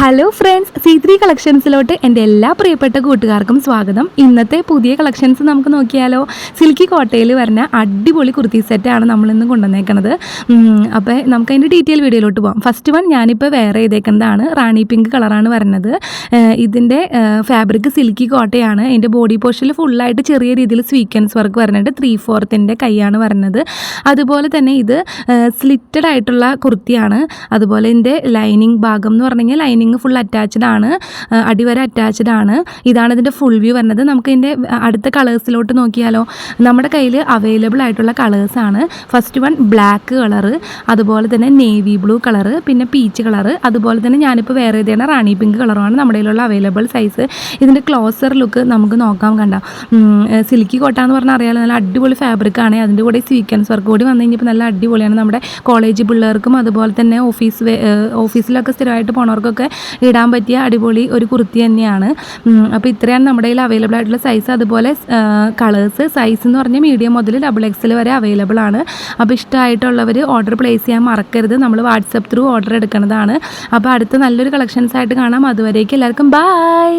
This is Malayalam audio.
ഹലോ ഫ്രണ്ട്സ്, C3 കളക്ഷൻസിലോട്ട് എൻ്റെ എല്ലാ പ്രിയപ്പെട്ട കൂട്ടുകാർക്കും സ്വാഗതം. ഇന്നത്തെ പുതിയ കളക്ഷൻസ് നമുക്ക് നോക്കിയാലോ. സിൽക്കി കോട്ടയിൽ വരുന്ന അടിപൊളി കുർത്തി സെറ്റാണ് നമ്മളിന്ന് കൊണ്ടുവന്നേക്കുന്നത്. അപ്പോൾ നമുക്കതിൻ്റെ ഡീറ്റെയിൽ വീഡിയോയിലോട്ട് പോകാം. ഫസ്റ്റ് വൺ ഞാനിപ്പോൾ വേറെ ചെയ്തേക്കുന്നതാണ്. റാണി പിങ്ക് കളറാണ് വരുന്നത്. ഇതിൻ്റെ ഫാബ്രിക് സിൽക്കി കോട്ടയാണ്. അതിൻ്റെ ബോഡി പോർഷനിൽ ഫുള്ളായിട്ട് ചെറിയ രീതിയിൽ സ്വീക്വൻസ് വർക്ക് വരുന്നുണ്ട്. 3/4 കൈയാണ് വരുന്നത്. അതുപോലെ തന്നെ ഇത് സ്ലിറ്റഡ് ആയിട്ടുള്ള കുർത്തിയാണ്. അതുപോലെ ഇതിൻ്റെ ലൈനിങ് ഭാഗം എന്ന് പറഞ്ഞു കഴിഞ്ഞാൽ ലൈനിങ് ഫുൾ അറ്റാച്ച്ഡ് ആണ്, അടിവരെ അറ്റാച്ച്ഡ് ആണ്. ഇതാണ് ഇതിൻ്റെ ഫുൾ വ്യൂ വരുന്നത്. നമുക്ക് ഇതിൻ്റെ അടുത്ത കളേഴ്സിലോട്ട് നോക്കിയാലോ. നമ്മുടെ കയ്യിൽ അവൈലബിൾ ആയിട്ടുള്ള കളേഴ്സാണ്. ഫസ്റ്റ് വൺ ബ്ലാക്ക് കളറ്, അതുപോലെ തന്നെ നേവി ബ്ലൂ കളറ്, പിന്നെ പീച്ച് കളറ്, അതുപോലെ തന്നെ ഞാനിപ്പോൾ വേറെ ചെയ്തേണ്ട റാണി പിങ്ക് കളറുമാണ് നമ്മുടെ കയ്യിലുള്ള അവൈലബിൾ സൈസ്. ഇതിൻ്റെ ക്ലോസർ ലുക്ക് നമുക്ക് നോക്കാം. കണ്ട സിൽക്കി കോട്ട എന്ന് പറഞ്ഞാൽ അറിയാലോ, നല്ല അടിപൊളി ഫാബ്രിക്കാണ്. അതിൻ്റെ കൂടെ സ്വീക്വൻസ് വർക്ക് കൂടി വന്നു കഴിഞ്ഞപ്പോൾ നല്ല അടിപൊളിയാണ്. നമ്മുടെ കോളേജ് പിള്ളേർക്കും അതുപോലെ തന്നെ ഓഫീസിലൊക്കെ സ്ഥിരമായിട്ട് പോണവർക്കൊക്കെ ഇടാൻ പറ്റിയ അടിപൊളി ഒരു കുർത്തി തന്നെയാണ്. അപ്പോൾ ഇത്രയാണ് നമ്മുടെ കയ്യിൽ അവൈലബിൾ ആയിട്ടുള്ള സൈസ്. അതുപോലെ കളേഴ്സ് സൈസ് എന്ന് പറഞ്ഞാൽ മീഡിയം മുതൽ XXL വരെ അവൈലബിൾ ആണ്. അപ്പോൾ ഇഷ്ടമായിട്ടുള്ളവർ ഓർഡർ പ്ലേസ് ചെയ്യാൻ മറക്കരുത്. നമ്മൾ വാട്സപ്പ് ത്രൂ ഓർഡർ എടുക്കുന്നതാണ്. അപ്പോൾ അടുത്ത നല്ലൊരു കളക്ഷൻസ് ആയിട്ട് കാണാം. അതുവരേക്കും എല്ലാവർക്കും ബൈ.